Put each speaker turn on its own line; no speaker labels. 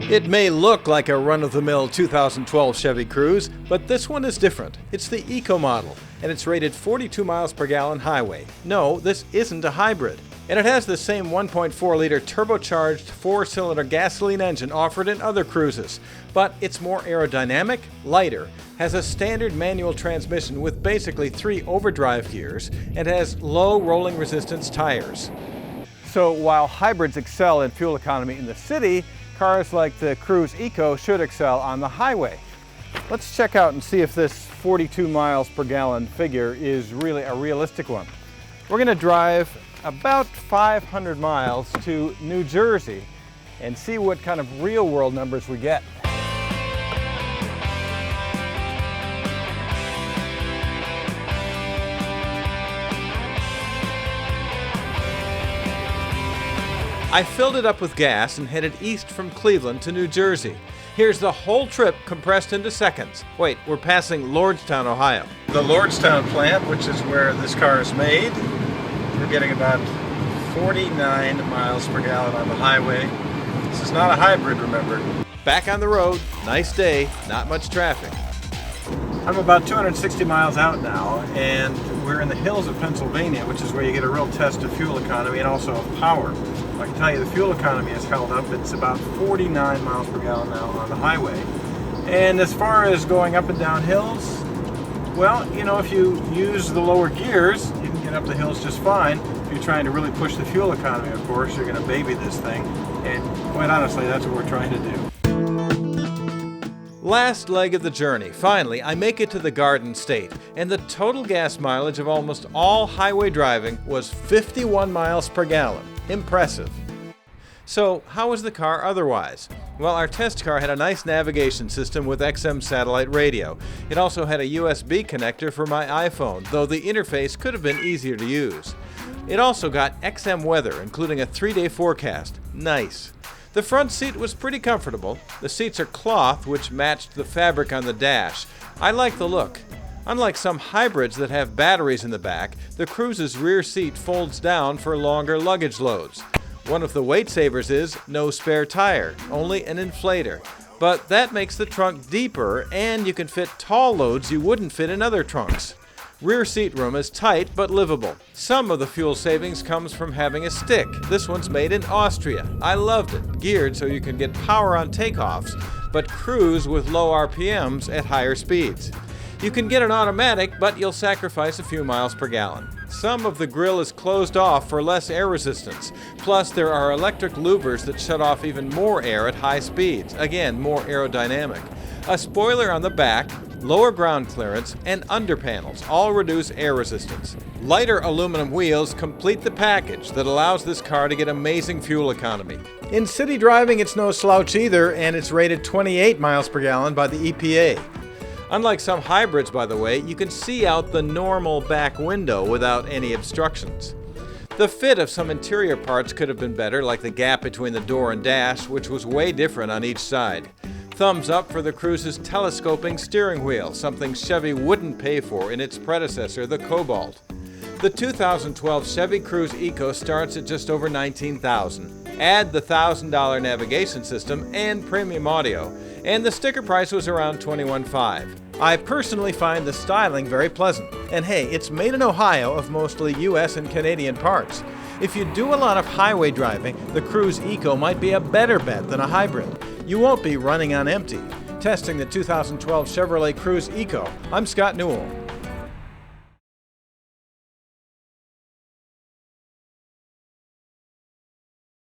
It may look like a run-of-the-mill 2012 Chevy Cruze, but this one is different. It's the Eco model, and it's rated 42 miles per gallon highway. No, this isn't a hybrid. And it has the same 1.4-liter turbocharged 4-cylinder gasoline engine offered in other Cruzes, but it's more aerodynamic, lighter, has a standard manual transmission with basically 3 overdrive gears, and has low rolling resistance tires. So while hybrids excel in fuel economy in the city, cars like the Cruze Eco should excel on the highway. Let's check out and see if this 42 miles per gallon figure is really a realistic one. We're going to drive about 500 miles to New Jersey and see what kind of real-world numbers we get. I filled it up with gas and headed east from Cleveland to New Jersey. Here's the whole trip compressed into seconds. Wait, we're passing Lordstown, Ohio. The Lordstown plant, which is where this car is made. We're getting about 49 miles per gallon on the highway. This is not a hybrid, remember. Back on the road, nice day, not much traffic. I'm about 260 miles out now, and we're in the hills of Pennsylvania, which is where you get a real test of fuel economy and also of power. I can tell you the fuel economy has held up. It's about 49 miles per gallon now on the highway. And as far as going up and down hills, well, you know, if you use the lower gears, you can get up the hills just fine. If you're trying to really push the fuel economy, of course, you're going to baby this thing. And quite honestly, that's what we're trying to do. Last leg of the journey. Finally, I make it to the Garden State, and the total gas mileage of almost all highway driving was 51 miles per gallon. Impressive. So, how was the car otherwise? Well, our test car had a nice navigation system with XM satellite radio. It also had a USB connector for my iPhone, though the interface could have been easier to use. It also got XM weather, including a 3-day forecast. Nice. The front seat was pretty comfortable. The seats are cloth, which matched the fabric on the dash. I like the look. Unlike some hybrids that have batteries in the back, the Cruze's rear seat folds down for longer luggage loads. One of the weight savers is no spare tire, only an inflator. But that makes the trunk deeper, and you can fit tall loads you wouldn't fit in other trunks. Rear seat room is tight but livable. Some of the fuel savings comes from having a stick. This one's made in Austria. I loved it. Geared so you can get power on takeoffs, but cruise with low RPMs at higher speeds. You can get an automatic, but you'll sacrifice a few miles per gallon. Some of the grille is closed off for less air resistance. Plus, there are electric louvers that shut off even more air at high speeds. Again, more aerodynamic. A spoiler on the back, lower ground clearance, and under panels all reduce air resistance. Lighter aluminum wheels complete the package that allows this car to get amazing fuel economy. In city driving, it's no slouch either, and it's rated 28 miles per gallon by the EPA. Unlike some hybrids, by the way, you can see out the normal back window without any obstructions. The fit of some interior parts could have been better, like the gap between the door and dash, which was way different on each side. Thumbs up for the Cruze's telescoping steering wheel, something Chevy wouldn't pay for in its predecessor, the Cobalt. The 2012 Chevy Cruze Eco starts at just over $19,000. Add the $1,000 navigation system and premium audio, and the sticker price was around $21,500. I personally find the styling very pleasant. And hey, it's made in Ohio of mostly US and Canadian parts. If you do a lot of highway driving, the Cruze Eco might be a better bet than a hybrid. You won't be running on empty. Testing the 2012 Chevrolet Cruze Eco, I'm Scott Newell.